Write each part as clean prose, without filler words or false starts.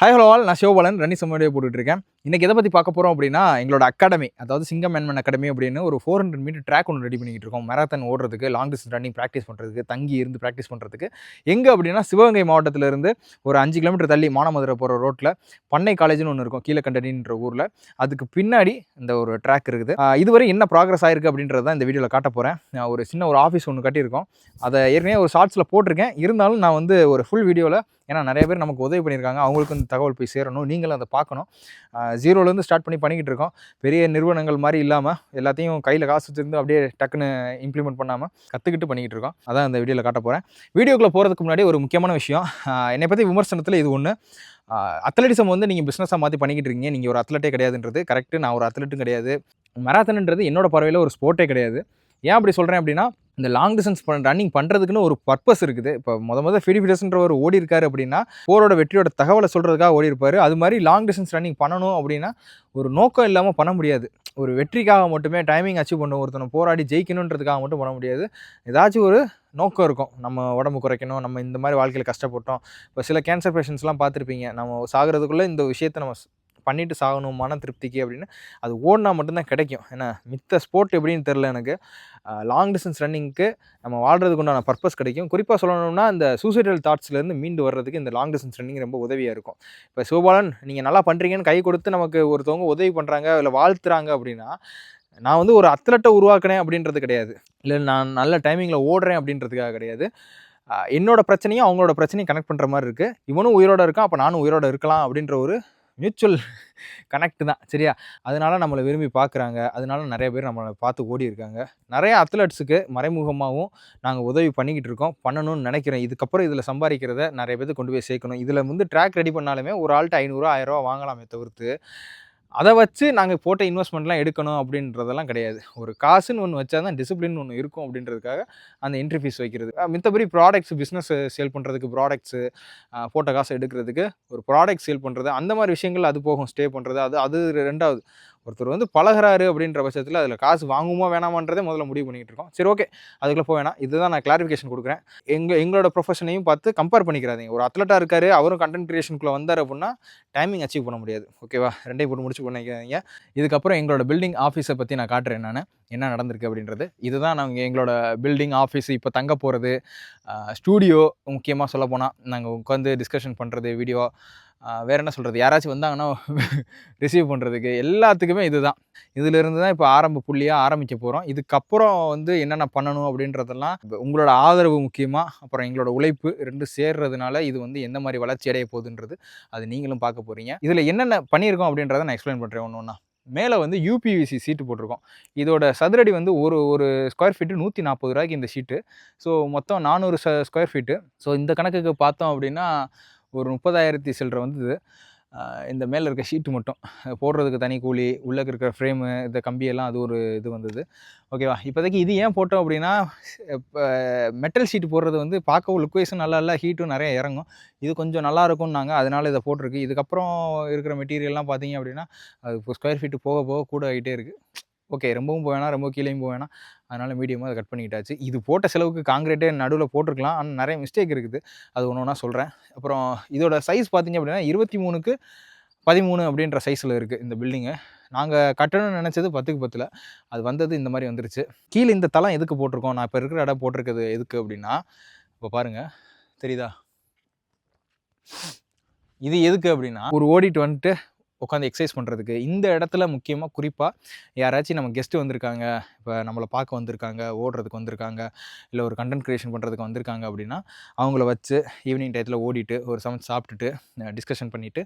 Hi hello all, நான் Sivabalan runny சம்மடியே போட்டுட்ருக்கேன். இன்றைக்கி எதை பற்றி பார்க்க போகிறோம் அப்படின்னா, எங்களோட அகாடமி, அதாவது சிங்கம் மேன்மேன் அகாடமி அப்படின்னு ஒரு 400 மீட்டர் ட்ராக் ஒன்று ரெடி பண்ணிக்கிட்டு இருக்கோம். மேரத்தான் ஓடுறதுக்கு, லாங் டிஸ்டன்ஸ் ரன்னிங் ப்ராக்டிஸ் பண்ணுறதுக்கு, தங்கி இருந்து ப்ராக்டிஸ் பண்ணுறதுக்கு. எங்கே அப்படின்னா, சிவகங்கை மாவட்டத்திலிருந்து ஒரு 5 கிலோமீட்டர் தள்ளி மானாமதுரை போகிற ரோட்டில் பண்ணை காலேஜ்னு ஒன்று இருக்கும், கீழக்கண்டடின்ற ஊரில். அதுக்கு பின்னாடி இந்த ஒரு ட்ராக் இருக்குது. இதுவரை என்ன ப்ராக்ரஸ் ஆயிருக்கு அப்படின்றது தான் இந்த வீடியோவில் காட்ட போகிறேன். ஒரு சின்ன ஒரு ஆஃபீஸ் ஒன்று கட்டியிருக்கோம். அதை ஏற்கனவே ஒரு ஷார்ட்ஸில் போட்டிருக்கேன். இருந்தாலும் நான் வந்து ஒரு ஃபுல் வீடியோவில், ஏன்னா நிறைய பேர் நமக்கு உதவி பண்ணியிருக்காங்க, அவங்களுக்கு இந்த தகவல் போய் சேரணும், நீங்களும் அதை பார்க்கணும். ஜீரோலேருந்து ஸ்டார்ட் பண்ணிக்கிட்டு இருக்கோம். பெரிய நிறுவனங்கள் மாதிரி இல்லாமல், எல்லாத்தையும் கையில் காசு வச்சுருந்து அப்படியே டக்குன்னு இம்ப்ளிமெண்ட் பண்ணாமல் கற்றுக்கிட்டு பண்ணிக்கிட்டு இருக்கோம். அதான் இந்த வீடியோவில் காட்ட போகிறேன். வீடியோக்குள்ளே போகிறதுக்கு முன்னாடி ஒரு முக்கியமான விஷயம், என்னை பற்றி விமர்சனத்தில் இது ஒன்று. அத்லட்டிசம் வந்து நீங்கள் பிஸ்னஸாக மாற்றி பண்ணிக்கிட்டு இருக்கீங்க, நீங்கள் ஒரு அத்லட்டே கிடையாதுன்றது கரெக்டு. நான் ஒரு அத்லட்டும் கிடையாது. மேரத்தான்ன்றது என்னோட பார்வையில் ஒரு ஸ்போர்ட்டே கிடையாது. ஏன் அப்படி சொல்கிறேன் அப்படின்னா, இந்த லாங் டிஸ்டன்ஸ் ரன்னிங் பண்ணுறதுக்குன்னு ஒரு பர்பஸ் இருக்குது. இப்போ ஃபிடி ஃபிடஸ்ன்றவர் ஓடி இருக்காரு அப்படின்னா, போரோட வெற்றியோட தகவலை சொல்கிறதுக்காக ஓடி இருப்பார். அது மாதிரி லாங் டிஸ்டன்ஸ் ரன்னிங் பண்ணணும் அப்படின்னா ஒரு நோக்கம் இல்லாமல் பண்ண முடியாது. ஒரு வெற்றிக்காக மட்டுமே டைமிங் அச்சீவ் பண்ணணும், ஒருத்தனை போராடி ஜெயிக்கணுன்றதுக்காக மட்டும் பண்ண முடியாது. ஏதாச்சும் ஒரு நோக்கம் இருக்கும். நம்ம உடம்பு குறைக்கணும், நம்ம இந்த மாதிரி வாழ்க்கையில் கஷ்டப்பட்டோம். இப்போ சில கேன்சர் பேஷண்ட்ஸ்லாம் பார்த்துருப்பீங்க, நம்ம சாகிறதுக்குள்ளே இந்த விஷயத்தை நம்ம பண்ணிட்டு சாகணும் மன திருப்திக்கு அப்படின்னு. அது ஓடினா மட்டும்தான் கிடைக்கும். ஏன்னா மித்த ஸ்போர்ட் எப்படின்னு தெரில எனக்கு. லாங் டிஸ்டன்ஸ் ரன்னிங்க்கு நம்ம வாழ்கிறதுக்கு உண்டான பர்பஸ் கிடைக்கும். குறிப்பாக சொல்லணும்னா, இந்த சூசைடல் தாட்ஸ்லேருந்து மீண்டு வர்றதுக்கு இந்த லாங் டிஸ்டன்ஸ் ரன்னிங் ரொம்ப உதவியாக இருக்கும். இப்போ சிவபாலன் நீங்கள் நல்லா பண்ணுறீங்கன்னு கை கொடுத்து நமக்கு ஒருத்தவங்க உதவி பண்ணுறாங்க, இல்லை வாழ்த்துறாங்க அப்படின்னா, நான் வந்து ஒரு அத்லட்டை உருவாக்கினேன் அப்படின்றது கிடையாது, இல்லை நான் நல்ல டைமிங்கில் ஓடுறேன் அப்படின்றதுக்காக கிடையாது. என்னோட பிரச்சனையும் அவங்களோட பிரச்சனையும் கனெக்ட் பண்ணுற மாதிரி இருக்குது. இவனும் உயிரோடு இருக்கான், அப்போ நானும் உயிரோடு இருக்கலாம் அப்படின்ற ஒரு மியூச்சுவல் கனெக்ட் தான், சரியா? அதனால நம்மளை விரும்பி பார்க்குறாங்க. அதனால நிறைய பேர் நம்மளை பார்த்து ஓடி இருக்காங்க. நிறைய அத்லட்ஸுக்கு மறைமுகமாகவும் நாங்கள் உதவி பண்ணிக்கிட்டு இருக்கோம், பண்ணணும்னு நினைக்கிறேன். இதுக்கப்புறம் இதில் சம்பாதிக்கிறத நிறைய பேருக்கு கொண்டு போய் சேர்க்கணும். இதில் வந்து ட்ராக் ரெடி பண்ணாலுமே ஒரு ஆள்கிட்ட 500 1000 வாங்கலாமே தவிர்த்து, அதை வச்சு நாங்கள் போட்ட இன்வெஸ்ட்மெண்ட்லாம் எடுக்கணும் அப்படின்றதெல்லாம் கிடையாது. ஒரு காசுன்னு ஒன்று வச்சா தான் டிசிப்ளின் ஒன்று இருக்கும் அப்படின்றதுக்காக அந்த என்ட்ரி ஃபீஸ் வைக்கிறது. மித்தபடி ப்ராடக்ட்ஸ் பிஸ்னஸ் சேல் பண்ணுறதுக்கு, ப்ராடக்ட்ஸு போட்ட காசை எடுக்கிறதுக்கு, ஒரு ப்ராடக்ட் சேல் பண்ணுறது, அந்த மாதிரி விஷயங்கள் அது போகும். ஸ்டே பண்ணுறது அது 2வது. ஒருத்தர் வந்து பழகிறாரு அப்படின்ற பட்சத்தில் அதில் காசு வாங்குமா வேணாமான்றதே முதல்ல முடிவு பண்ணிகிட்டு இருக்கோம். சரி, ஓகே, அதுக்குள்ளே போக வேணாம். இதுதான் நான் கிளாரிஃபிகேஷன் கொடுக்குறேன். எங்களோட ப்ரொஃபஷனையும் பார்த்து கம்பேர் பண்ணிக்கிறாதீங்க. ஒரு அத்லட்டாக இருக்காரு, அவரும் கண்டென்ட் கிரியேஷனுக்குள்ளே வந்தார் அப்படின்னா டைமிங் அச்சீவ் பண்ண முடியாது. ஓகேவா? ரெண்டையும் போட்டு முடிச்சு பண்ணிக்காதீங்க. இதுக்கப்புறம் எங்களோட பில்டிங் ஆஃபீஸை பற்றி நான் காட்டுறேன், நான் என்ன நடந்திருக்கு அப்படின்றது. இதுதான் நாங்கள் எங்களோட பில்டிங் ஆஃபீஸ், இப்போ தங்க போகிறது, ஸ்டூடியோ, முக்கியமாக சொல்ல போனால் நாங்கள் உட்காந்து டிஸ்கஷன் பண்ணுறது, வீடியோ, வேறு என்ன சொல்கிறது, யாராச்சும் வந்தாங்கன்னா ரிசீவ் பண்ணுறதுக்கு, எல்லாத்துக்குமே இதுதான். இதிலிருந்து தான் இப்போ ஆரம்ப புள்ளியாக ஆரம்பிக்க போகிறோம். இதுக்கப்புறம் வந்து என்னென்ன பண்ணணும் அப்படின்றதெல்லாம் உங்களோட ஆதரவு முக்கியமாக, அப்புறம் எங்களோட உழைப்பு 2 சேர்றதுனால இது வந்து எந்த மாதிரி வளர்ச்சி அடைய போகுதுன்றது அது நீங்களும் பார்க்க போகிறீங்க. இதில் என்னென்ன பண்ணியிருக்கோம் அப்படின்றத நான் எக்ஸ்பிளைன் பண்ணுறேன் ஒன்று ஒன்றா. மேலே வந்து யூபிவிசி சீட்டு போட்டிருக்கோம். இதோட சதுரடி வந்து ஒரு ஸ்கொயர் ஃபீட்டு 140 ரூபாய்க்கு இந்த ஷீட்டு. ஸோ மொத்தம் 400 ஸ்கொயர் ஃபீட்டு. ஸோ இந்த கணக்குக்கு பார்த்தோம் அப்படின்னா ஒரு 30,000 சில்லற வந்தது. இந்த மேலே இருக்க ஷீட்டு மட்டும் போடுறதுக்கு தனி கூலி, உள்ளே இருக்கிற ஃப்ரேமு, இந்த கம்பியெல்லாம் அது ஒரு இது வந்தது. ஓகேவா? இப்போதைக்கு இது ஏன் போட்டோம் அப்படின்னா, இப்போ மெட்டல் ஷீட்டு போடுறது வந்து பார்க்கவும் லுக்வைஸும் நல்லா இல்லை, ஹீட்டும் நிறைய இறங்கும். இது கொஞ்சம் நல்லா இருக்கும்னாங்க, அதனால் இதை போட்டிருக்கு. இதுக்கப்புறம் இருக்கிற மெட்டீரியல்லாம் பார்த்தீங்க அப்படின்னா, அது இப்போ ஸ்கொயர் ஃபீட்டு போக போக கூட ஆகிட்டே இருக்குது. ஓகே, ரொம்பவும் போக வேணாம், ரொம்ப கீழேயும் போக வேணாம். அதனால் மீடியமாக அதை கட் பண்ணிக்கிட்டாச்சு. இது போட்ட செலவுக்கு காங்கிரீட்டே நடுவில் போட்டிருக்கலாம், ஆனால் நிறைய மிஸ்டேக் இருக்குது. அது ஒன்று ஒன்றா சொல்கிறேன். அப்புறம் இதோட சைஸ் பார்த்திங்க அப்படின்னா 23க்கு 13 அப்படின்ற சைஸில் இருக்குது இந்த பில்டிங்கு. நாங்கள் கட்டணும்னு நினச்சது 10க்கு 10ல், அது வந்தது இந்த மாதிரி வந்துருச்சு. கீழே இந்த தளம் எதுக்கு போட்டிருக்கோம், நான் இப்போ இருக்கிற இடம் போட்டிருக்கிறது எதுக்கு அப்படின்னா, இப்போ பாருங்கள், தெரியுதா? இது எதுக்கு அப்படின்னா, ஒரு ஓடிட்டு வந்துட்டு உட்காந்து எக்ஸசைஸ் பண்ணுறதுக்கு. இந்த இடத்துல முக்கியமாக குறிப்பாக யாராச்சும் நம்ம கெஸ்ட்டு வந்திருக்காங்க, இப்போ நம்மளை பார்க்க வந்திருக்காங்க, ஓடுறதுக்கு வந்திருக்காங்க, இல்லை ஒரு கண்டென்ட் க்ரியேஷன் பண்ணுறதுக்கு வந்திருக்காங்க அப்படின்னா, அவங்கள வச்சு ஈவினிங் டயத்தில் ஓடிட்டு ஒரு சமைச்சு சாப்பிட்டுட்டு டிஸ்கஷன் பண்ணிவிட்டு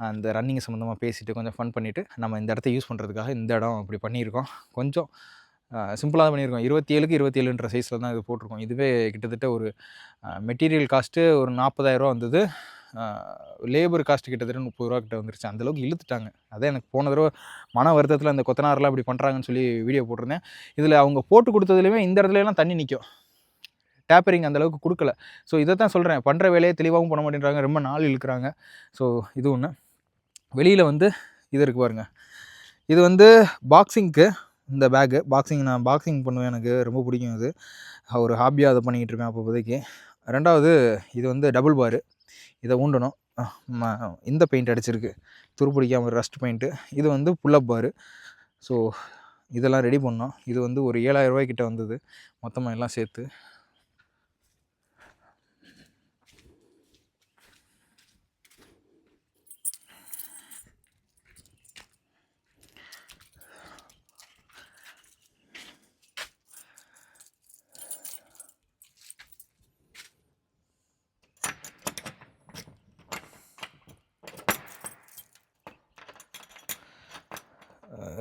அந்த ரன்னிங் சம்மந்தமாக பேசிவிட்டு கொஞ்சம் ஃபன் பண்ணிவிட்டு நம்ம இந்த இடத்த யூஸ் பண்ணுறதுக்காக இந்த இடம் இப்படி பண்ணியிருக்கோம். கொஞ்சம் சிம்பிளாக தான் பண்ணியிருக்கோம். 27க்கு 27ன்ற சைஸில் தான் இது போட்டிருக்கோம். இதுவே கிட்டத்தட்ட ஒரு மெட்டீரியல் காஸ்ட்டு ஒரு 40,000 ரூபா வந்தது. லேபர் காஸ்ட்டு கிட்டத்தட்ட 30 ரூபா கிட்ட வந்துருச்சு. அந்தளவுக்கு இழுத்துட்டாங்க. அதான் எனக்கு போன தடவை மன வருத்தத்தில் அந்த கொத்தனாரெலாம் இப்படி பண்ணுறாங்கன்னு சொல்லி வீடியோ போட்டிருந்தேன். இதில் அவங்க போட்டு கொடுத்ததுலையுமே இந்த இடத்துலலாம் தண்ணி நிற்கும். டேப்பரிங் அந்தளவுக்கு கொடுக்கல. ஸோ இதை தான் சொல்கிறேன், பண்ணுற வேலையை தெளிவாகவும் பண்ண மாட்டேன்றாங்க, ரொம்ப நாள் இழுக்கிறாங்க. ஸோ இது ஒன்று. வெளியில் வந்து இது இருக்குது பாருங்கள், இது வந்து பாக்ஸிங்க்கு இந்த பேக்கு. நான் பாக்ஸிங் பண்ணுவேன், எனக்கு ரொம்ப பிடிக்கும். இது ஒரு ஹாபியாக அதை பண்ணிக்கிட்டு இருப்பேன் அப்போதைக்கு. 2வது இது வந்து டபுள் பாரு, இதை ஊண்டணும். இந்த பெயிண்ட் அடிச்சிருக்கு, துருப்பிடிக்காமல் ரஸ்ட் பெயிண்ட்டு. இது வந்து புல்லப் பாரு. ஸோ இதெல்லாம் ரெடி பண்ணோம். இது வந்து ஒரு 7000 ரூபாய்க்கிட்ட வந்தது மொத்தமாக எல்லாம் சேர்த்து.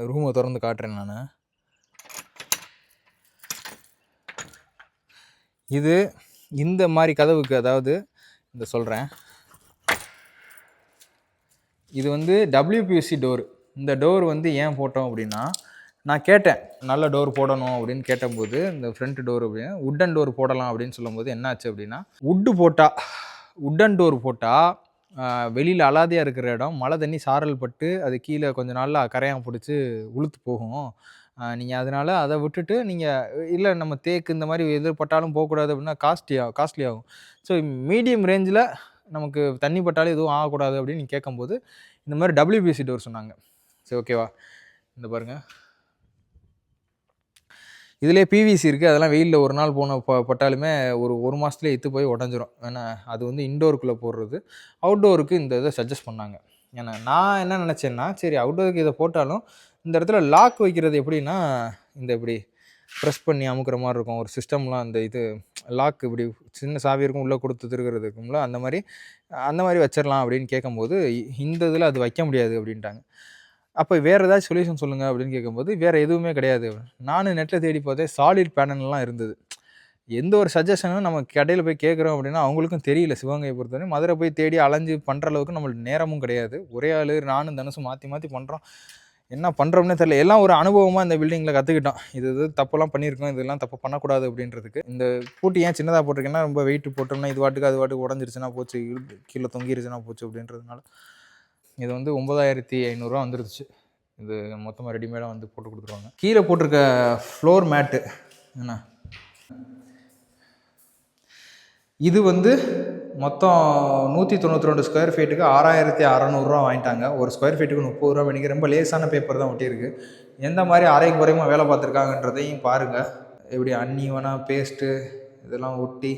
ரூமை திறந்து காட்டுறேன் நான். இது இந்த மாதிரி கதவுக்கு, அதாவது இந்த சொல்கிறேன், இது வந்து WPC டோர். இந்த டோர் வந்து ஏன் போட்டோம் அப்படின்னா, நான் கேட்டேன் நல்ல டோர் போடணும் அப்படின்னு கேட்டபோது, இந்த ஃப்ரண்ட் டோர் அப்படின்னு உட்டன் டோர் போடலாம் அப்படின்னு சொல்லும்போது என்ன ஆச்சு அப்படின்னா, உட்டன் டோர் போட்டால் வெளியில் அலாதியாக இருக்கிற இடம் மழை தண்ணி சாரல் பட்டு அது கீழே கொஞ்ச நாளில் கரையான் பிடிச்சி உளுத்து போகும். நீங்கள் அதனால் அதை விட்டுட்டு நீங்கள் இல்லை நம்ம தேக்கு இந்த மாதிரி எதிர்பட்டாலும் போகக்கூடாது அப்படின்னா காஸ்ட்லி ஆகும். ஸோ மீடியம் ரேஞ்சில் நமக்கு தண்ணி பட்டாலும் எதுவும் ஆகக்கூடாது அப்படின்னு நீங்கள் கேட்கும்போது இந்த மாதிரி WPC டோர் சொன்னாங்க. சரி ஓகேவா, இந்த பாருங்கள், இதிலே PVC இருக்குது. அதெல்லாம் வெயிலில் ஒரு நாள் பட்டாலுமே ஒரு மாதத்துலேயே இத்து போய் உடஞ்சிரும். ஏன்னா அது வந்து இன்டோருக்குள்ளே போடுறது. அவுட்டோருக்கு இந்த இதை சஜஸ்ட் பண்ணாங்க. ஏன்னா நான் என்ன நினச்சேன்னா, சரி அவுட்டோருக்கு இதை போட்டாலும் இந்த இடத்துல லாக் வைக்கிறது எப்படின்னா, இந்த இப்படி ப்ரெஸ் பண்ணி அமுக்கிற மாதிரி இருக்கும் ஒரு சிஸ்டம்லாம். அந்த இது லாக் இப்படி சின்ன சாவி இருக்கும், உள்ளே கொடுத்து திருக்கிறது இருக்கும்ல, அந்த மாதிரி வச்சிடலாம் அப்படின்னு கேட்கும்போது இந்த இதில் அது வைக்க முடியாது அப்படின்ட்டாங்க. அப்போ வேறு ஏதாச்சும் சொல்யூஷன் சொல்லுங்கள் அப்படின்னு கேட்கும்போது வேறு எதுவுமே கிடையாது. நானும் நெட்டில் தேடி பார்த்தேன், சாலிட் பேனல்லாம் இருந்தது. எந்த ஒரு சஜஷனும் நம்ம கடையில் போய் கேட்குறோம் அப்படின்னா அவங்களுக்கும் தெரியல. சிவகங்கையை பொறுத்தவரை மதுரை போய் தேடி அலைஞ்சு பண்ணுற அளவுக்கு நம்மளுக்கு நேரமும் கிடையாது. ஒரே ஆள் நானும் தனுசும் மாற்றி பண்ணுறோம். என்ன பண்ணுறோம்னே தெரியல. எல்லாம் ஒரு அனுபவமாக இந்த பில்டிங்கில் கற்றுக்கிட்டோம். இது தப்பெல்லாம் பண்ணியிருக்கோம், இதெல்லாம் தப்பு பண்ணக்கூடாது அப்படின்றதுக்கு. இந்த பூட்டி ஏன் சின்னதாக போட்டிருக்கேன்னா, ரொம்ப வெயிட் போட்டோம்னா இது வாட்டுக்கு உடஞ்சிருச்சுன்னா போச்சு, கீழே தொங்கிருச்சுன்னா போச்சு அப்படின்றதுனால. இது வந்து 9500 ரூபா வந்துருச்சு. இது மொத்தமாக ரெடிமேடாக வந்து போட்டு கொடுத்துருவாங்க. கீழே போட்டிருக்க ஃப்ளோர் மேட்டு என்ன, இது வந்து மொத்தம் 192 ஸ்கொயர் ஃபீட்டுக்கு 6600 வாங்கிட்டாங்க. ஒரு ஸ்கொயர் ஃபீட்டுக்கு 30 ரூபா பண்ணிக்க. ரொம்ப லேசான பேப்பர் தான் ஒட்டியிருக்கு. எந்த மாதிரி அரைக்கு குறையமாக வேலை பார்த்துருக்காங்கன்றதையும் பாருங்கள். எப்படி அன்னிவனாக பேஸ்ட்டு இதெல்லாம் ஒட்டி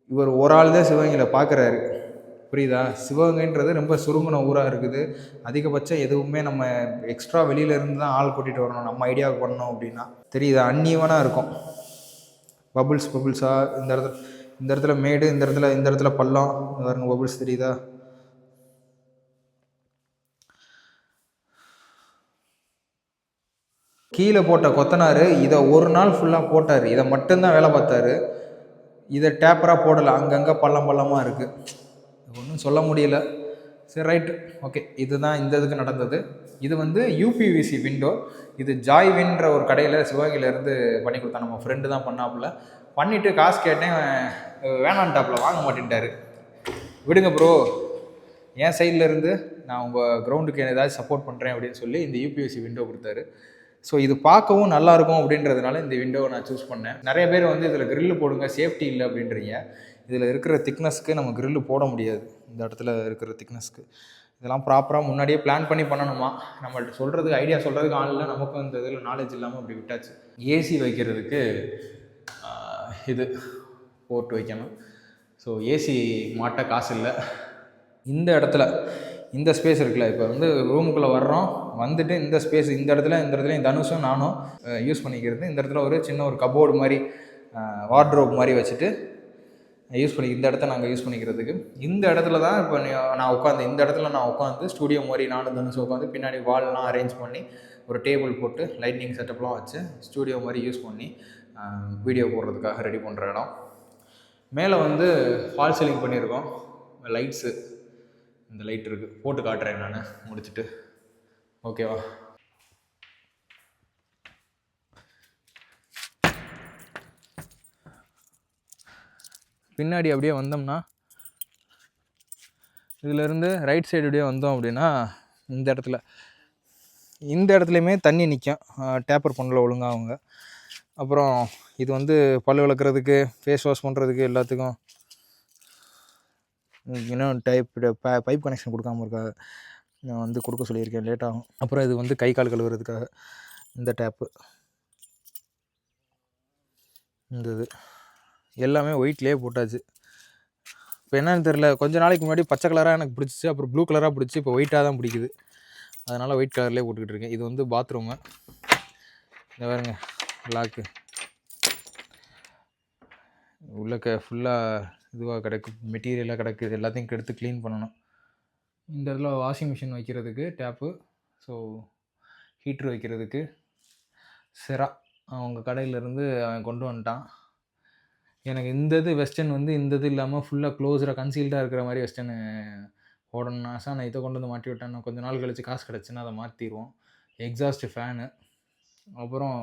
இவர் ஒரு ஆள் தான் சிவகங்கையில் பார்க்குறாரு. புரியுதா? சிவகங்கைன்றது ரொம்ப சுருங்கின ஊராக இருக்குது. அதிகபட்சம் எதுவுமே நம்ம எக்ஸ்ட்ரா வெளியிலேருந்து தான் ஆள் கூட்டிகிட்டு வரணும் நம்ம ஐடியாவுக்கு பண்ணோம் அப்படின்னா. தெரியுதா? அன்னிவனாக இருக்கும். பபுள்ஸாக இந்த இடத்துல மேடு, இந்த இடத்துல பள்ளம் பாருங்க, பபுள்ஸ் தெரியுதா? கீழே போட்ட கொத்தனார் இதை ஒரு நாள் ஃபுல்லாக போட்டார். இதை மட்டும்தான் வேலை பார்த்தாரு. இதை டேப்பராக போடலை. அங்கங்கே பள்ளமாக இருக்குது. ஒன்றும் சொல்ல முடியல. சரி ரைட்டு, ஓகே. இதுதான் இந்த இதுக்கு நடந்தது. இது வந்து UPVC விண்டோ. இது ஜாய்வின்ற ஒரு கடையில் சிவகங்கையிலேருந்து பண்ணி கொடுத்தா. நம்ம ஃப்ரெண்டு தான் பண்ணாப்புல. பண்ணிவிட்டு காசு கேட்டேன், வேணான்டாப்பில், வாங்க மாட்டேன்ட்டார். விடுங்க ப்ரோ, என் சைட்லேருந்து நான் உங்கள் கிரவுண்டுக்கு ஏதாச்சும் சப்போர்ட் பண்ணுறேன் அப்படின்னு சொல்லி இந்த UPVC விண்டோ கொடுத்தாரு. ஸோ இது பார்க்கவும் நல்லாயிருக்கும் அப்படின்றதுனால இந்த விண்டோவை நான் சூஸ் பண்ணேன். நிறைய பேர் வந்து இதில் கிரில்லு போடுங்க, சேஃப்டி இல்லை அப்படின்றீங்க. இதில் இருக்கிற திக்னஸ்க்கு நம்ம கிரில்லு போட முடியாது. இந்த இடத்துல இருக்கிற திக்னஸ்க்கு இதெல்லாம் ப்ராப்பராக முன்னாடியே பிளான் பண்ணி பண்ணணுமா. நம்மள்ட்ட சொல்கிறதுக்கு ஐடியா சொல்கிறதுக்கு ஆள் இல்லை. நமக்கும் இந்த இதில் நாலேஜ் இல்லாமல் அப்படி விட்டாச்சு. ஏசி வைக்கிறதுக்கு இது போர்ட் வைக்கணும். ஸோ ஏசி மாட்ட காசு இல்லை. இந்த இடத்துல இந்த ஸ்பேஸ் இருக்குல்ல, இப்போ வந்து ரூமுக்குள்ளே வர்றோம், வந்துட்டு இந்த ஸ்பேஸ் இந்த இடத்துல தனுஷும் நானும் யூஸ் பண்ணிக்கிறது. இந்த இடத்துல ஒரு சின்ன ஒரு கபோர்டு மாதிரி வார்ட்ரோப் மாதிரி வச்சுட்டு யூஸ் பண்ணி இந்த இடத்த நாங்கள் யூஸ் பண்ணிக்கிறதுக்கு. இந்த இடத்துல தான் இப்போ நான் உட்காந்து ஸ்டூடியோ மாதிரி நானும் தனுஷும் உட்காந்து பின்னாடி வால்லாம் அரேஞ்ச் பண்ணி ஒரு டேபிள் போட்டு லைட்னிங் செட்டப்லாம் வச்சு ஸ்டூடியோ மாதிரி யூஸ் பண்ணி வீடியோ போடுறதுக்காக ரெடி பண்ணுற இடம். மேலே வந்து ஃபால் சீலிங் பண்ணியிருக்கோம். லைட்ஸு, இந்த லைட் இருக்குது, போட்டு காட்டுறேன் நான் முடிச்சுட்டு. ஓகேவா? பின்னாடி அப்படியே வந்தோம்னா இதிலேருந்து ரைட் சைடு அப்படியே வந்தோம் அப்படின்னா இந்த இடத்துலையுமே தண்ணி நிற்கும். டேப்பர் பண்ணல ஒழுங்காக அவங்க. அப்புறம் இது வந்து பல் விளக்குறதுக்கு, ஃபேஸ் வாஷ் பண்ணுறதுக்கு எல்லாத்துக்கும் இன்னும் பைப் கனெக்ஷன் கொடுக்காம இருக்கா, நான் வந்து கொடுக்க சொல்லியிருக்கேன், லேட் ஆகும். அப்புறம் இது வந்து கை கால் கழுவுறதுக்காக இந்த டேப்பு, இந்த இது எல்லாமே ஒயிட்லேயே போட்டாச்சு. இப்போ என்னன்னு தெரில, கொஞ்ச நாளைக்கு முன்னாடி பச்சை கலராக எனக்கு பிடிச்சிச்சு, அப்புறம் ப்ளூ கலராக பிடிச்சி, இப்போ ஒயிட்டாக தான் பிடிக்குது. அதனால் ஒயிட் கலர்லேயே போட்டுக்கிட்டு இருக்கேன். இது வந்து பாத்ரூமு, இந்த பாருங்க லாக்கு உள்ளக்க ஃபுல்லாக இதுவாக கிடக்கு, மெட்டீரியலாக கிடக்குது, எல்லாத்தையும் எடுத்து க்ளீன் பண்ணணும். இந்த இடத்துல வாஷிங் மிஷின் வைக்கிறதுக்கு டேப்பு, ஸோ ஹீட்ரு வைக்கிறதுக்கு செரா அவங்க கடையிலேருந்து அவன் கொண்டு வந்துட்டான். எனக்கு இந்த இது வெஸ்டர்ன் வந்து இந்த இது இல்லாமல் ஃபுல்லாக க்ளோஸராக கன்சீல்டாக இருக்கிற மாதிரி வெஸ்டர்னு போடணும்னா சார், நான் இதை கொண்டு வந்து மாட்டி விட்டேன். கொஞ்சம் நாள் கழிச்சு காசு கிடச்சுன்னா அதை மாற்றிடுவோம். எக்ஸாஸ்ட்டு ஃபேனு, அப்புறம்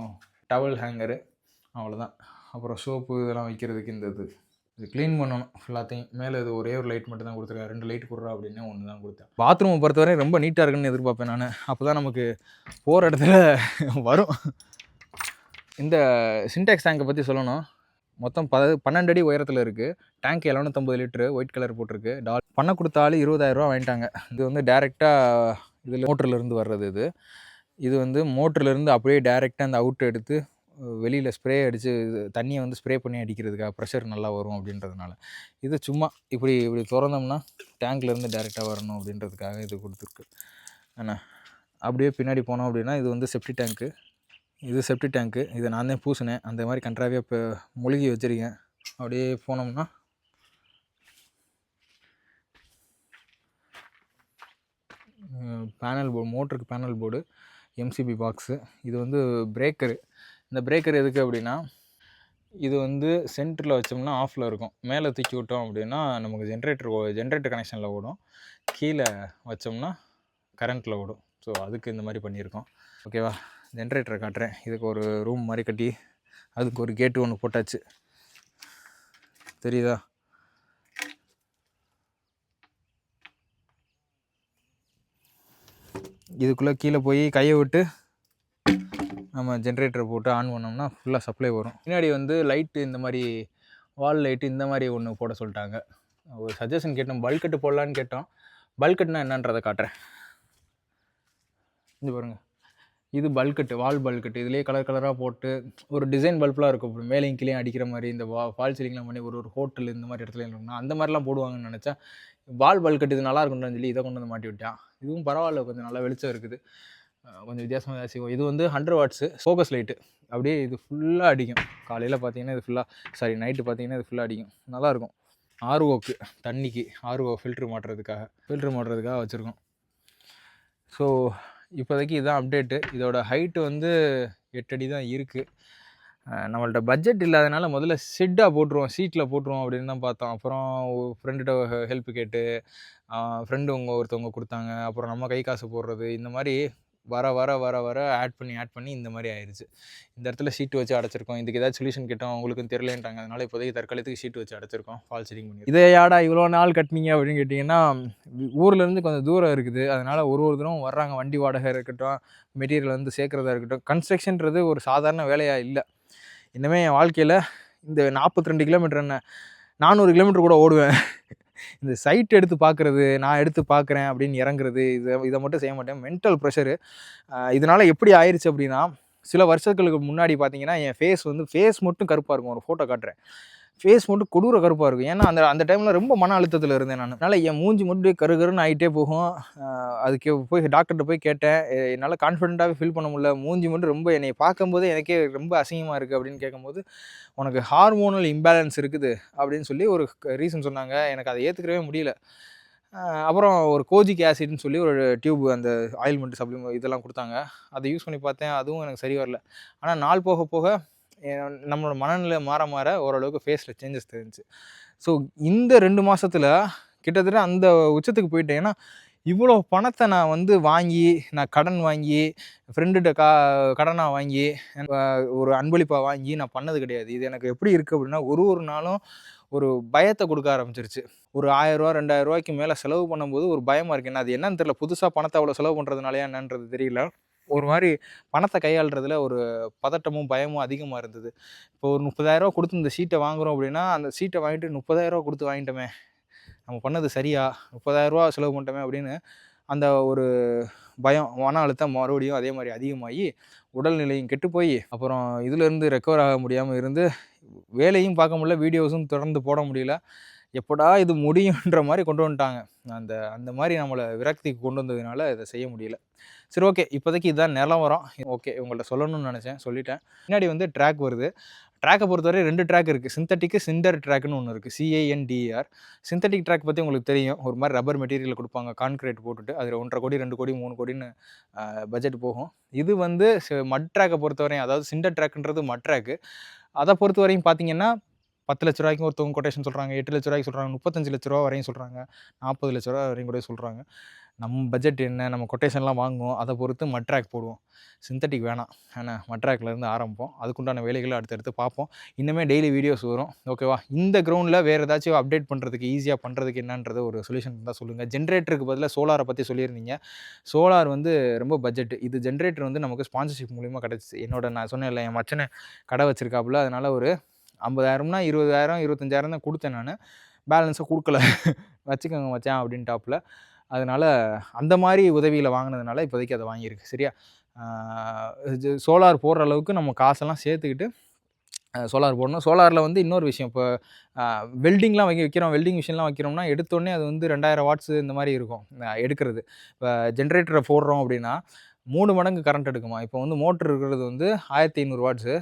டவல் ஹேங்கரு, அவ்வளோதான். அப்புறம் சோப்பு இதெல்லாம் வைக்கிறதுக்கு இந்த இது க்ளீன் பண்ணணும் எல்லாத்தையும். மேலே இது ஒரே ஒரு லைட் மட்டும் தான் கொடுத்துருக்கேன். 2 லைட் கொடுறா அப்படின்னா 1 தான் கொடுத்தேன். பாத்ரூமை பொறுத்தவரை ரொம்ப நீட்டாக இருக்குன்னு எதிர்பார்ப்பேன் நான். அப்போ தான் நமக்கு போகிற இடத்துல வரும். இந்த சின்டெக்ஸ் டேங்கை பற்றி சொல்லணும். மொத்தம் 12 அடி உயரத்தில் இருக்குது. டேங்க் 750 லிட்ரு, ஒயிட் கலர் போட்டிருக்கு. பண்ண கொடுத்தாலும் 20,000 வாங்கிட்டாங்க. இது வந்து டேரெக்டாக இதில் மோட்டர்லேருந்து வர்றது. இது வந்து மோட்டர்லேருந்து அப்படியே டேரெக்டாக அந்த அவுட் எடுத்து வெளியில் ஸ்ப்ரே அடித்து தண்ணியை வந்து ஸ்ப்ரே பண்ணி அடிக்கிறதுக்காக, ப்ரெஷர் நல்லா வரும் அப்படின்றதுனால. இது சும்மா இப்படி திறந்தோம்னா டேங்க்லேருந்து டேரெக்டாக வரணும் அப்படின்றதுக்காக இது கொடுத்துருக்கு. என்ன அப்படியே பின்னாடி போனோம் அப்படின்னா இது வந்து செப்டி டேங்க்கு. இது செப்டி டேங்க்கு. இதை நான் தான் பூசினேன். அந்த மாதிரி கண்ட்ராவியாக இப்போ மூழ்கி வச்சுருக்கேன். அப்படியே போனோம்னா பேனல் போர்டு, மோட்டருக்கு பேனல் போர்டு, எம்சிபி பாக்ஸு. இது வந்து பிரேக்கரு. இந்த பிரேக்கர் எதுக்கு அப்படின்னா, இது வந்து சென்டரில் வச்சோம்னா ஆஃபில் இருக்கும். மேலே தூக்கி விட்டோம் அப்படின்னா நமக்கு ஜென்ரேட்டர் கனெக்ஷனில் ஓடும். கீழே வச்சோம்னா கரண்ட்டில் ஓடும். ஸோ அதுக்கு இந்த மாதிரி பண்ணியிருக்கோம். ஓகேவா, ஜென்ரேட்டரை காட்டுறேன். இதுக்கு ஒரு ரூம் மாதிரி கட்டி அதுக்கு ஒரு கேட்டு ஒன்று போட்டாச்சு. தெரியுதா? இதுக்குள்ளே கீழே போய் கையை விட்டு நம்ம ஜென்ரேட்டரை போட்டு ஆன் பண்ணோம்னா ஃபுல்லாக சப்ளை வரும். பின்னாடி வந்து லைட்டு, இந்த மாதிரி வால் லைட்டு இந்த மாதிரி ஒன்று போட சொல்லிட்டாங்க. ஒரு சஜஷன் கேட்டோம், பல்கட்டு போடலான்னு கேட்டோம். பல்கட்னா என்னன்றதை காட்டுறேன். இது பாருங்கள், இது பல்கட்டு, வால் பல்கட்டு. இதுலேயே கலர் கலராக போட்டு ஒரு டிசைன் பல்ப்லாம் இருக்கும். மேலேயும் கீழே அடிக்கிற மாதிரி இந்த ஃபால் சீலிங்லாம் பண்ணி ஒரு ஹோட்டல் இந்த மாதிரி இடத்துல இருக்குன்னா அந்த மாதிரிலாம் போடுவாங்கன்னு நினச்சா, வால் பல்கட்டு இது நல்லா இருக்கும்னு சொல்லி இதை கொண்டு வந்து மாட்டி விட்டான். இதுவும் பரவாயில்ல, கொஞ்சம் நல்லா வெளிச்சம் இருக்குது, கொஞ்சம் வித்தியாசமாக தான் செய்வோம். இது வந்து 100 வாட்ஸு ஃபோக்கஸ் லைட்டு. அப்படியே இது ஃபுல்லாக அடிக்கும். காலையில் பார்த்தீங்கன்னா இது ஃபுல்லாக, நைட்டு பார்த்தீங்கன்னா இது ஃபுல்லாக அடிக்கும். நல்லாயிருக்கும். ஆர்ஓக்கு, தண்ணிக்கு ஆர்ஓ ஃபில்ட்ரு மாட்டுறதுக்காக வச்சுருக்கோம். ஸோ இப்போதைக்கு இதுதான் அப்டேட்டு. இதோட ஹைட்டு வந்து 8 அடி தான் இருக்குது. நம்மள்ட்ட பட்ஜெட் இல்லாதனால முதல்ல ஷெட்டாக போட்டுருவோம், சீட்டில் போட்டுருவோம் அப்படின்னு தான் பார்த்தோம். அப்புறம் ஃப்ரெண்டுகிட்ட ஹெல்ப் கேட்டு ஃப்ரெண்டு ஒருத்தவங்க கொடுத்தாங்க. அப்புறம் நம்ம கை காசு போடுறது, இந்த மாதிரி வர ஆட் பண்ணி இந்த மாதிரி ஆயிடுச்சு. இந்த இடத்துல ஷீட்டு வச்சு அடைச்சிருக்கோம். இதுக்கு ஏதாவது சொல்யூஷன் கேட்டோம், அவங்களுக்கும் தெரியலன்ட்டாங்க. அதனால இப்போதைக்கு தற்காலத்துக்கு ஷீட்டு வச்சு அடைச்சிருக்கோம், ஃபால் சீலிங் பண்ணி. இதை யாடா இவ்வளோ நாள் கட்டினீங்க அப்படின்னு கேட்டிங்கன்னா, ஊர்லேருந்து கொஞ்சம் தூரம் இருக்குது. அதனால் ஒரு தூரம் வர்றாங்க. வண்டி வாடகை இருக்கட்டும், மெட்டீரியல் வந்து சேர்க்குறதா இருக்கட்டும், கன்ஸ்ட்ரக்ஷன்றது ஒரு சாதாரண வேலையாக இல்லை. இன்னுமே என் வாழ்க்கையில் இந்த 42 கிலோமீட்டர் என்ன 400 கிலோமீட்டர் கூட ஓடுவேன். இந்த சைட் எடுத்து பார்க்குறது, நான் எடுத்து பார்க்குறேன் அப்படின்னு இறங்குறது, இதை மட்டும் செய்ய மாட்டேன். Mental pressure. இதனால் எப்படி ஆயிடுச்சு அப்படின்னா, சில வருஷங்களுக்கு முன்னாடி பார்த்தீங்கன்னா என் ஃபேஸ் மட்டும் கருப்பாக இருக்கும். ஒரு ஃபோட்டோ காட்டுறேன். ஃபேஸ் மட்டும் கொடூர கருப்பாக இருக்கும். ஏன்னா அந்த டைமில் ரொம்ப மன அழுத்தத்தில் இருந்தேன் நான். அதனால் என் மூஞ்சி மட்டும் கருன்னு ஆகிட்டே போகும். அதுக்கு போய் டாக்டர்கிட்ட போய் கேட்டேன். என்னால் கான்ஃபிடென்ட்டாகவே ஃபீல் பண்ண முடியல. மூஞ்சி மட்டும் ரொம்ப என்னை பார்க்கும்போது எனக்கே ரொம்ப அசிங்கமாக இருக்குது அப்படின்னு கேட்கும்போது, உனக்கு ஹார்மோனல் இம்பேலன்ஸ் இருக்குது அப்படின்னு சொல்லி ஒரு ரீசன் சொன்னாங்க. எனக்கு அதை ஏற்றுக்கவே முடியல. அப்புறம் ஒரு கோஜிக் ஆசிட்னு சொல்லி ஒரு டியூப், அந்த ஆயில்மெண்ட் சப்ளிமெண்ட் இதெல்லாம் கொடுத்தாங்க. அதை யூஸ் பண்ணி பார்த்தேன். அதுவும் எனக்கு சரி வரல. ஆனால் நாள் போக போக நம்மளோட மனநிலை மாற ஓரளவுக்கு ஃபேஸில் சேஞ்சஸ் தெரிஞ்சிச்சு. ஸோ இந்த 2 மாதத்தில் கிட்டத்தட்ட அந்த உச்சத்துக்கு போயிட்டேன். ஏன்னா இவ்வளோ பணத்தை நான் வந்து நான் கடன் வாங்கி, ஃப்ரெண்டுகிட்ட கடனாக வாங்கி, ஒரு அன்பளிப்பாக வாங்கி நான் பண்ணது கிடையாது. இது எனக்கு எப்படி இருக்குது அப்படின்னா, ஒரு நாளும் ஒரு பயத்தை கொடுக்க ஆரம்பிச்சிருச்சு. ஒரு 1000 ரூபா 2000 ரூபாய்க்கு மேலே செலவு பண்ணும்போது ஒரு பயமாக இருக்குது. என்ன அது என்னன்னு தெரியல, புதுசாக பணத்தை அவ்வளோ செலவு பண்ணுறதுனாலையா என்னன்றது தெரியல. ஒரு மாதிரி பணத்தை கையாளுறதுல ஒரு பதட்டமும் பயமும் அதிகமாக இருந்தது. இப்போ ஒரு 30,000 ரூபா கொடுத்து இந்த சீட்டை வாங்குகிறோம் அப்படின்னா, அந்த சீட்டை வாங்கிட்டு 30,000 ரூபா கொடுத்து வாங்கிட்டோமே, நம்ம பண்ணது சரியா? ரூ. 30,000 செலவு பண்ணிட்டோமே அப்படின்னு அந்த ஒரு பயம், மன அழுத்தம் மறுபடியும் அதே மாரி அதிகமாகி, உடல்நிலையும் கெட்டு போய், அப்புறம் இதுலேருந்து ரெக்கவர் ஆக முடியாம இருந்து, வேலையும் பார்க்க முடியல, வீடியோஸும் தொடர்ந்து போட முடியல. எப்படா இது முடியுன்ற மாரி கொண்டு வந்துட்டாங்க. அந்த அந்த மாரி நம்மள விரக்திக்கு கொண்டு வந்ததுனால இத செய்ய முடியல. சரி, ஓகே. இப்போதைக்கு இதுதான் நிலவரம். ஓகே, உங்கள்ட்ட சொல்லணும்னு நெனச்சேன், சொல்லிட்டேன். பின்னாடி வந்து ட்ராக் வருது. ட்ராக்க பொறுத்தவரை 2 ட்ராக் இருக்கு. சிந்தெடிக், சிண்டர் ட்ராக்ன்னு ஒண்ணு இருக்கு. CINDER. சிந்தெடிக் ட்ராக் பத்தி உங்களுக்கு தெரியும். ஒரு மாரி ரப்பர் மெட்டீரியல் குடுப்பாங்க. கான்கிரீட் போட்டுட்டு. அதுல 1,50,00,000, 2,00,00,000, 3,00,00,000ன்னு பட்ஜெட் போகும். இது வந்து மட் ட்ராக்க பொறுத்தவரையும், அதாவது சிண்டர் ட்ராக்ன்றது மட் ட்ராக்கு. அத பொறுத்தவரையும் பார்த்தீங்கன்னா, ரூ. 10,00,000 ஒருத்தவங்க கொட்டேஷன் சொல்றாங்க. ரூ. 8,00,000 சொல்றாங்க. ரூ. 35,00,000 வரையும் சொல்றாங்க. ரூ. 40,00,000 வரையும் கூட சொல்றாங்க. நம்ம பட்ஜெட் என்ன? நம்ம கொட்டேஷன்லாம் வாங்குவோம். அத பொறுத்து மட் ட்ராக் போடுவோம். சிந்தெடிக் வேணாம். மட் ட்ராக்லேருந்து ஆரம்பிப்போம். அதுக்குண்டான வேலைகள அடுத்தடுத்து பார்ப்போம். இன்னுமே டெய்லி வீடியோஸ் வரும். ஓகேவா? இந்த கிரவுண்ட்ல வேற ஏதாச்சும் அப்டேட் பண்றதுக்கு, ஈஸியா பண்றதுக்கு என்னன்றது ஒரு சொல்யூஷன் இருந்தா சொல்லுங்க. ஜெனரேட்டருக்கு பதிலா சோலார பத்தி சொல்லியிருந்தீங்க. சோலார் வந்து ரொம்ப பட்ஜெட். இது ஜெனரேட்டர் வந்து நமக்கு ஸ்பான்சர்ஷிப் மூலியமா கிடைச்சுச்சு. நான் சொன்னேன்ல, என் மச்சான் கடை வச்சிருக்காப்புல. அதனால ஒரு 50,000னா 20,000, 25,000 தான் குடுத்தேன் நானு. பேலன்ஸ குடுக்கல. வச்சுக்கோங்க மச்சான் அப்டின்ட்டாப்புல. அதனால அந்த மாரி உதவிகள வாங்குனதுனால இப்போதைக்கு அத வாங்கியிருக்கு. சரியா? ஆ சோலார் போடுற அளவுக்கு நம்ம காசெல்லாம் சேர்த்துக்கிட்டு சோலார் போடணும். சோலார்ல வந்து இன்னொரு விஷயம், இப்போ வெல்டிங்லாம் வைக்கிறோம், வெல்டிங் மிஷின்லாம் வைக்கிறோம்னா, எடுத்தோனே அது வந்து 2000 வாட்ஸ் இந்த மாரி இருக்கும் எடுக்கிறது. இப்போ ஜெனரேட்டர போடுறோம் அப்படின்னா, 3 மடங்கு கரண்ட் எடுக்குமா. இப்போ வந்து மோட்டர் இருக்கிறது வந்து 1500 வாட்ஸு.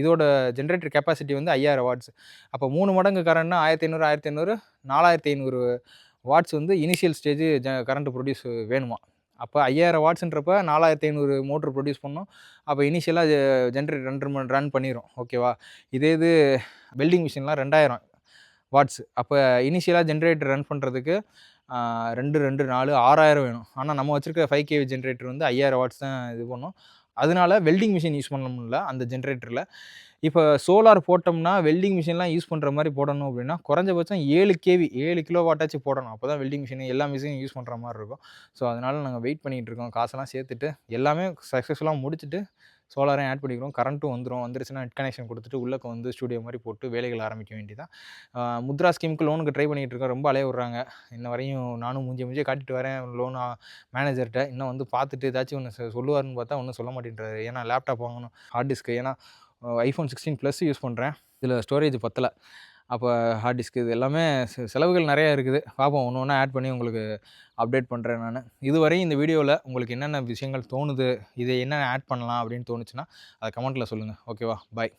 இதோட ஜெனரேட்டர் கெப்பாசிட்டி வந்து 5000 வாட்ஸ். அப்போ 3 மடங்கு கரண்ட்னா 1500, 1500, 4500 வாட்ஸ் வந்து இனிஷியல் ஸ்டேஜ் கரண்ட் ப்ரொடியூஸ் வேணுமா. அப்போ 5000 வாட்ஸ்ன்றப்ப 4500 மோட்டர் ப்ரொடியூஸ் பண்ணும். அப்போ இனிஷியலா ஜெனரேட்டர் ரன் பண்ணிரும். ஓகேவா? இதே இது வெல்டிங் மிஷின்லாம் 2000 வாட்ஸ். அப்போ இனிஷியலா ஜெனரேட்டர் ரன் பண்ணுறதுக்கு 2, 2, 4, 6000 வேணும். ஆனா நம்ம வச்சிருக்க 5 கேவி ஜெனரேட்டர் வந்து 5000 வாட்ஸ் தான் இது பண்ணும். அதனால வெல்டிங் மிஷின் யூஸ் பண்ண முடியல அந்த ஜெனரேட்டர்ல. இப்ப சோலார் போட்டோம்னா, வெல்டிங் மிஷின்லாம் யூஸ் பண்ற மாரி போடணும் அப்படின்னா, குறைஞ்சபட்சம் 7 கேவி 7 கிலோ வாட்டாச்சும் போடணும். அப்பதான் வெல்டிங் மிஷின் எல்லா மிஷினும் யூஸ் பண்ற மாரி இருக்கும். ஸோ அதனால நாங்க வெயிட் பண்ணிட்டு இருக்கோம். காசெல்லாம் சேர்த்துட்டு, எல்லாமே சக்சஸ்ஃபுல்லா முடிச்சுட்டு, சோலாரையும் ஆட் பண்ணிக்கிறோம். கரண்ட்டும் வந்துரும். வந்துருச்சுன்னா நெட் கனெக்ஷன் குடுத்துட்டு, உள்ளக்க வந்து ஸ்டூடியோ மாரி போட்டு வேலைகள் ஆரம்பிக்க வேண்டியது தான். முத்ரா ஸ்கீமுக்கு லோனுக்கு ட்ரை பண்ணிட்டு இருக்கோம். ரொம்ப அலைய விடுறாங்க. இன்ன வரையும் நானும் மூஞ்சிய மூஞ்சிய காட்டிட்டு வரேன் லோன் மேனேஜர்ட்ட. இன்னும் வந்து பார்த்துட்டு ஏதாச்சும் ஒண்ணு சொல்லுவாருன்னு பார்த்தா ஒண்ணும் சொல்ல மாட்டேன்றாரு. ஏன்னா லேப்டாப் வாங்கணும், ஹார்ட் டிஸ்க். ஏன்னா iPhone 16 ப்ளஸ் யூஸ் பண்றேன். இதில ஸ்டோரேஜ் பத்தல. அப்ப ஹார்ட் டிஸ்க் இது எல்லாமே செலவுகள் நெறைய இருக்குது. பார்ப்போம், ஒண்ணு ஒண்ணா ஆட் பண்ணி உங்களுக்கு அப்டேட் பண்றேன் நானு. இதுவரை இந்த வீடியோல உங்களுக்கு என்னென்ன விஷயங்கள் தோணுது, இத என்னென்ன ஆட் பண்ணலாம் அப்படின்னு தோணுச்சுன்னா, அத கமெண்ட்ல சொல்லுங்க. ஓகேவா? பாய்.